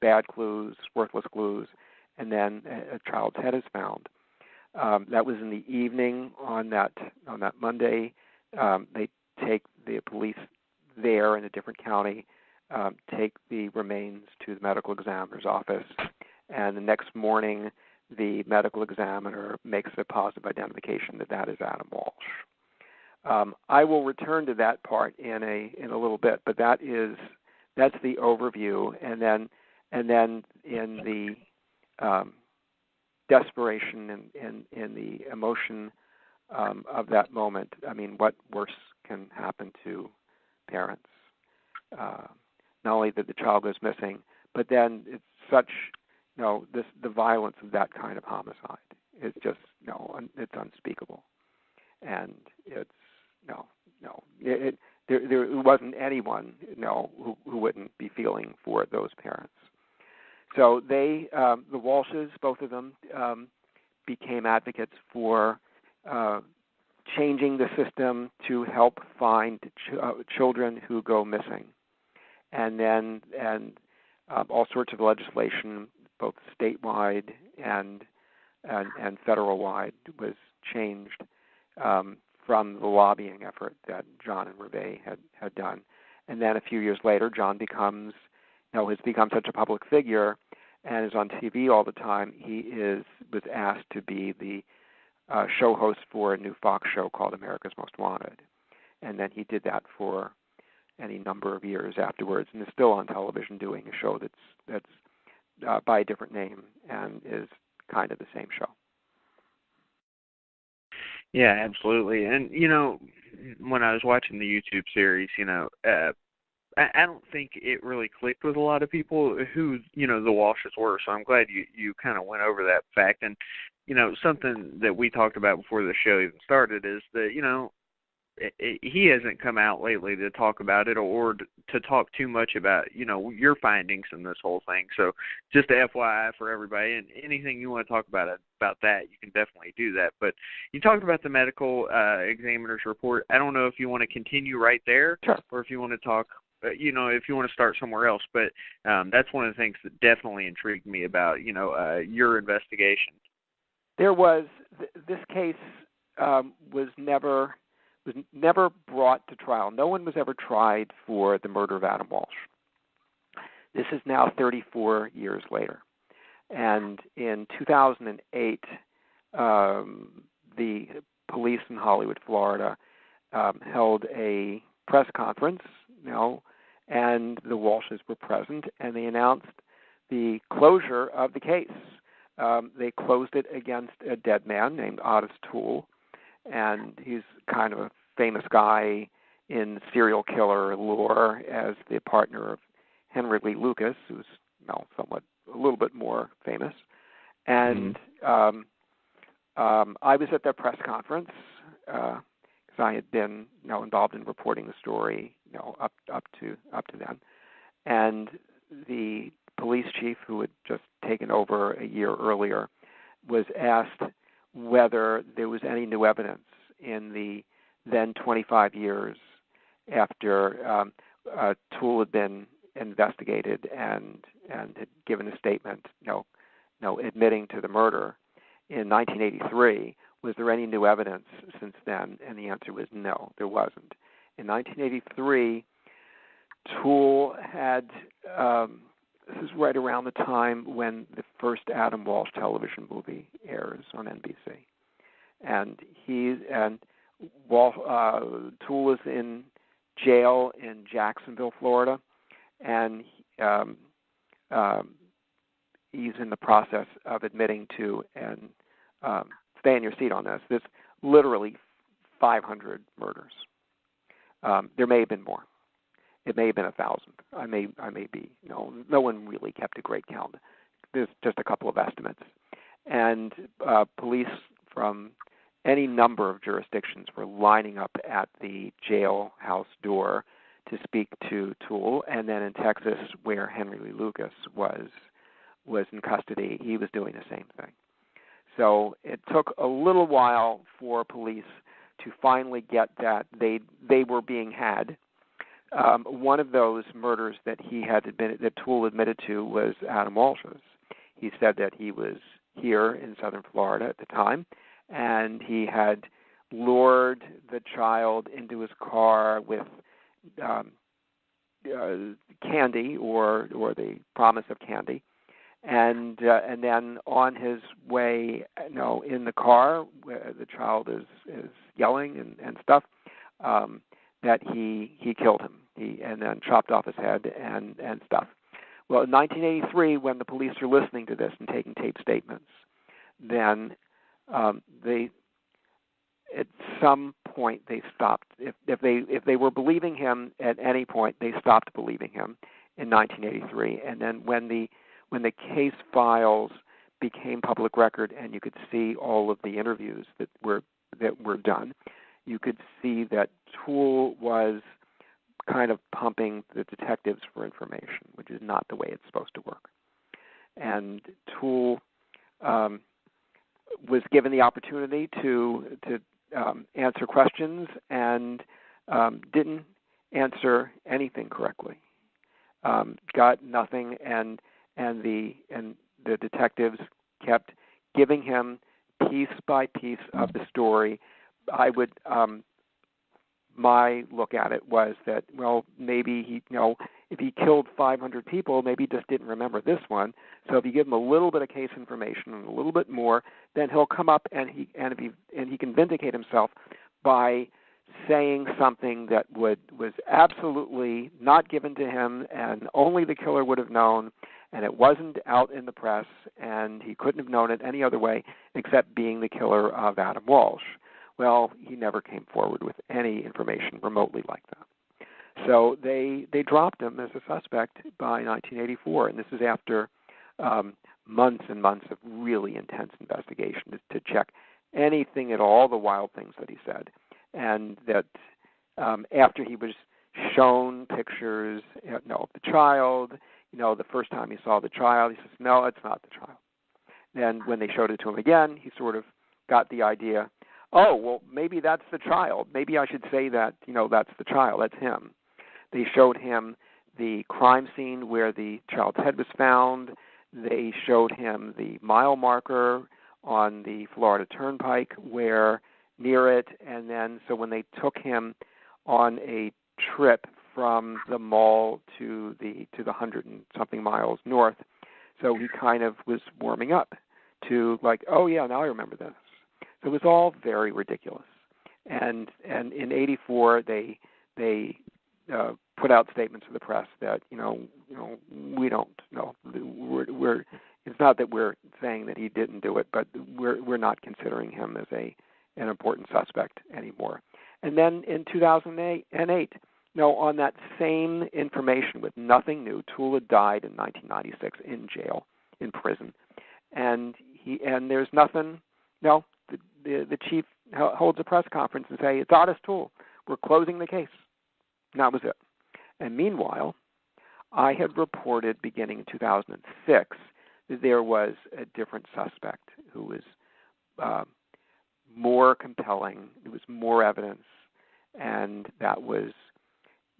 bad clues, worthless clues, and then a child's head is found. That was in the evening on that Monday. They take the police there in a different county, take the remains to the medical examiner's office, and the next morning the medical examiner makes a positive identification that is Adam Walsh. I will return to that part in a little bit, but that's the overview, and then in the desperation and in the emotion of that moment, I mean, what worse can happen to parents? Not only that the child goes missing, but then it's such, the violence of that kind of homicide is just, it's unspeakable. And it's, there wasn't anyone, who wouldn't be feeling for those parents. So they, the Walshes, both of them, became advocates for changing the system to help find children who go missing, and all sorts of legislation, both statewide and federal-wide, was changed from the lobbying effort that John and Reve had done. And then a few years later, John has become such a public figure and is on TV all the time. He was asked to be the show host for a new Fox show called America's Most Wanted. And then he did that for any number of years afterwards, and is still on television doing a show that's by a different name and is kind of the same show. Yeah, absolutely. And, when I was watching the YouTube series, I don't think it really clicked with a lot of people who, the Walshes were. So I'm glad you kind of went over that fact. And, something that we talked about before the show even started is that, he hasn't come out lately to talk about it or to talk too much about, your findings in this whole thing. So just a FYI for everybody, and anything you want to talk about that, you can definitely do that. But you talked about the medical examiner's report. I don't know if you want to continue right there, sure, or if you want to talk, if you want to start somewhere else. But that's one of the things that definitely intrigued me about, your investigation. There was, this case was never brought to trial. No one was ever tried for the murder of Adam Walsh. This is now 34 years later. And in 2008, the police in Hollywood, Florida, held a press conference, and the Walshes were present, and they announced the closure of the case. They closed it against a dead man named Otis Toole, and he's kind of a famous guy in serial killer lore as the partner of Henry Lee Lucas, who's somewhat a little bit more famous. And I was at that press conference because I had been involved in reporting the story up to then, and the police chief, who had just taken over a year earlier, was asked whether there was any new evidence in the then 25 years after Toole had been investigated and had given a statement, admitting to the murder in 1983. Was there any new evidence since then? And the answer was no, there wasn't. In 1983, Toole had, this is right around the time when the first Adam Walsh television movie airs on NBC. And Toole is in jail in Jacksonville, Florida, and he's in the process of admitting to, and stay in your seat on this, literally 500 murders. There may have been more. It may have been 1,000. I may be. No one really kept a great count. There's just a couple of estimates. And police from any number of jurisdictions were lining up at the jailhouse door to speak to Toole. And then in Texas, where Henry Lee Lucas was in custody, he was doing the same thing. So it took a little while for police to finally get that they were being had. one of those murders that that Toole admitted to was Adam Walsh's. He said that he was here in southern Florida at the time, and he had lured the child into his car with candy or the promise of candy, and then on his way, in the car, where the child is yelling and stuff, that he killed him. And then chopped off his head and stuff. Well, in 1983, when the police are listening to this and taking tape statements, then they, at some point, they stopped. If they were believing him at any point, they stopped believing him in 1983. And then when the case files became public record, and you could see all of the interviews that were done, you could see that Toole was kind of pumping the detectives for information, which is not the way it's supposed to work. And Toole was given the opportunity to answer questions and didn't answer anything correctly. Got nothing, and the detectives kept giving him piece by piece of the story. My look at it was that, well, maybe he, if he killed 500 people, maybe he just didn't remember this one. So if you give him a little bit of case information and a little bit more, then he'll come up and he can vindicate himself by saying something that was absolutely not given to him, and only the killer would have known, and it wasn't out in the press, and he couldn't have known it any other way except being the killer of Adam Walsh. Well, he never came forward with any information remotely like that. So they dropped him as a suspect by 1984, and this is after months and months of really intense investigation to check anything at all, the wild things that he said. And that after he was shown pictures of the child, the first time he saw the child, he says, no, it's not the child. Then when they showed it to him again, he sort of got the idea, oh, well, maybe that's the child. Maybe I should say that, that's the child, that's him. They showed him the crime scene where the child's head was found. They showed him the mile marker on the Florida Turnpike where near it, and then so when they took him on a trip from the mall to the 100 and something miles north, so he kind of was warming up to like, oh yeah, now I remember this. So it was all very ridiculous. And in '84 they put out statements to the press that we don't know. We're it's not that we're saying that he didn't do it, but we're not considering him as an important suspect anymore. And then in 2008, on that same information with nothing new, Toole had died in 1996 in jail, in prison, and there's nothing. No, the chief holds a press conference and say, "It's Otis Toole. We're closing the case." And that was it. And meanwhile, I had reported beginning in 2006 that there was a different suspect who was more compelling. There was more evidence, and that was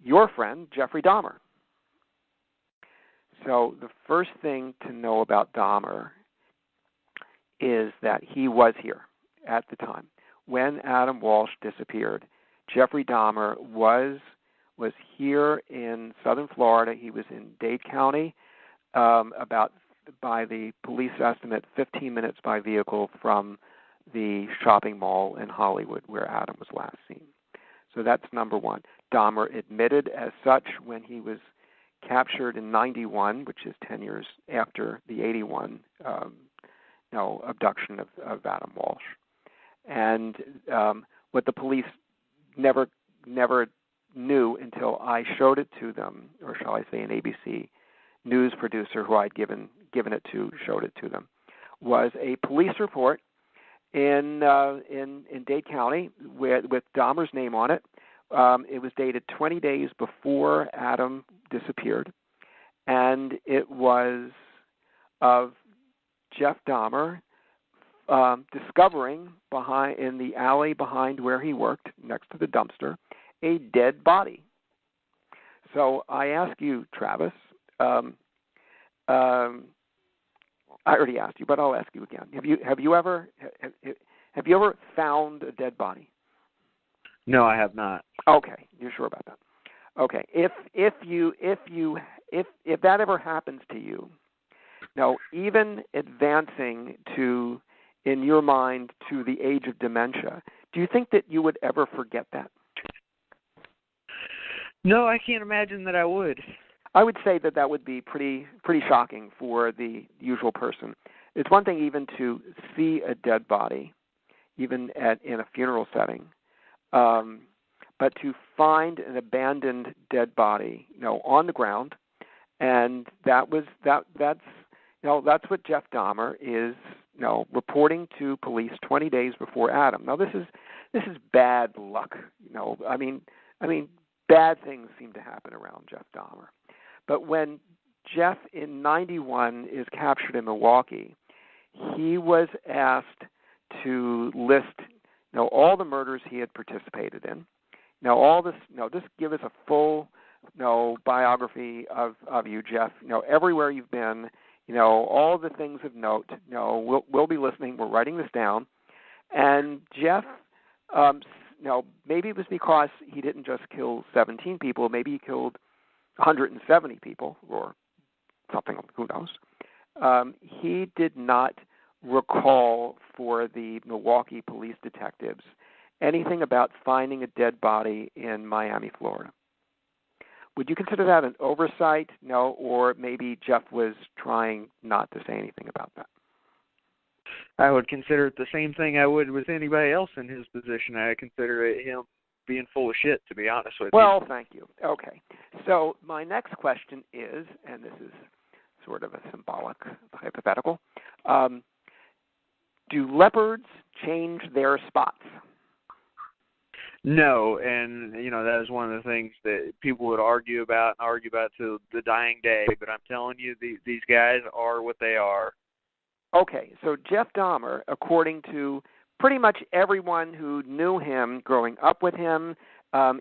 your friend, Jeffrey Dahmer. So the first thing to know about Dahmer is that he was here at the time. When Adam Walsh disappeared, Jeffrey Dahmer was here in southern Florida. He was in Dade County, about, by the police estimate, 15 minutes by vehicle from the shopping mall in Hollywood where Adam was last seen. So that's number one. Dahmer admitted as such when he was captured in 91, which is 10 years after the 81 abduction of Adam Walsh. And what the police never knew until I showed it to them, or shall I say an ABC news producer who I'd given it to showed it to them, was a police report in Dade County with Dahmer's name on it. It was dated 20 days before Adam disappeared, and it was of Jeff Dahmer discovering in the alley behind where he worked, next to the dumpster, a dead body. So I ask you, Travis. I already asked you, but I'll ask you again. Have you ever found a dead body? No, I have not. Okay, you're sure about that. Okay, if that ever happens to you, now even advancing to, in your mind, to the age of dementia, do you think that you would ever forget that? No, I can't imagine that I would. I would say that would be pretty shocking for the usual person. It's one thing even to see a dead body, even in a funeral setting, but to find an abandoned dead body, on the ground, and that's what Jeff Dahmer is, reporting to police 20 days before Adam. Now this is bad luck. I mean, bad things seem to happen around Jeff Dahmer. But when Jeff in 91 is captured in Milwaukee, he was asked to list, all the murders he had participated in. Now all this, just give us a full, biography of you, Jeff. Everywhere you've been, all the things of note. We'll be listening. We're writing this down. And Jeff, maybe it was because he didn't just kill 17 people. Maybe he killed 170 people or something, who knows. He did not recall for the Milwaukee police detectives anything about finding a dead body in Miami, Florida. Would you consider that an oversight? No, or maybe Jeff was trying not to say anything about that? I would consider it the same thing I would with anybody else in his position. I consider it him being full of shit, to be honest with you. Well, thank you. Okay. So my next question is, and this is sort of a symbolic hypothetical, do leopards change their spots? No, and, that is one of the things that people would argue about to the dying day, but I'm telling you, these guys are what they are. Okay, so Jeff Dahmer, according to pretty much everyone who knew him growing up with him,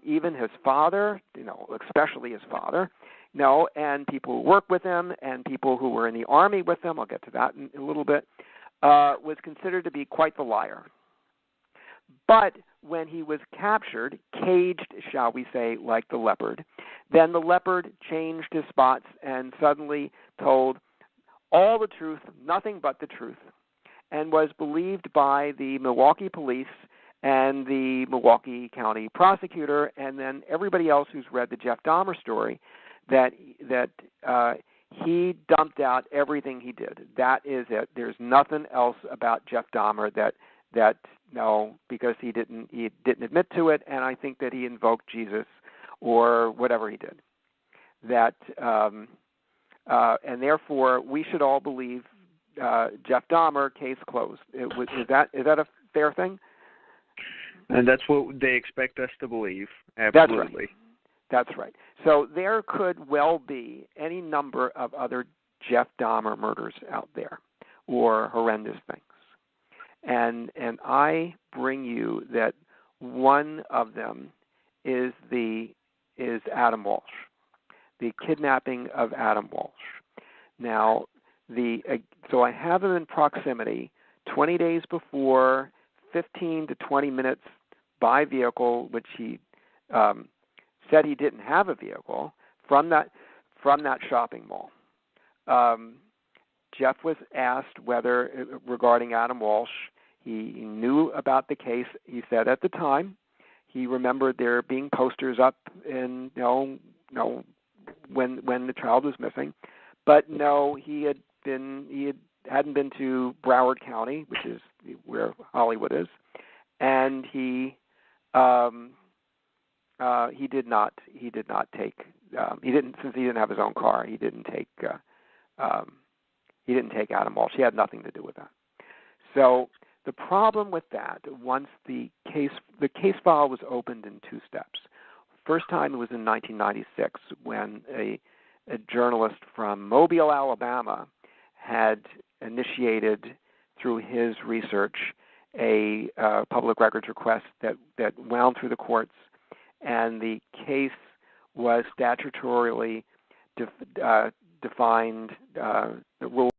even his father, especially his father, and people who work with him and people who were in the Army with him, I'll get to that in a little bit, was considered to be quite the liar. But when he was captured, caged, shall we say, like the leopard, then the leopard changed his spots and suddenly told all the truth, nothing but the truth, and was believed by the Milwaukee police and the Milwaukee County prosecutor, and then everybody else who's read the Jeff Dahmer story, that he dumped out everything he did. That is it. There's nothing else about Jeff Dahmer that because he didn't admit to it, and I think that he invoked Jesus or whatever he did. That and therefore we should all believe Jeff Dahmer, case closed. Is that a fair thing? And that's what they expect us to believe. Absolutely. That's right. So there could well be any number of other Jeff Dahmer murders out there, or horrendous things. And I bring you that one of them is Adam Walsh, the kidnapping of Adam Walsh. Now, so I have him in proximity 20 days before, 15 to 20 minutes by vehicle, which he said he didn't have a vehicle, from that shopping mall. Jeff was asked whether, regarding Adam Walsh, he knew about the case. He said at the time he remembered there being posters up in when the child was missing, but no, he hadn't been to Broward County, which is where Hollywood is, and he did not take since he didn't have his own car, he didn't take Adam Walsh. He had nothing to do with that. So the problem with that, once the case file was opened in two steps. First time it was in 1996 when a journalist from Mobile, Alabama, had initiated through his research a public records request that wound through the courts, and the case was statutorily defined, the rule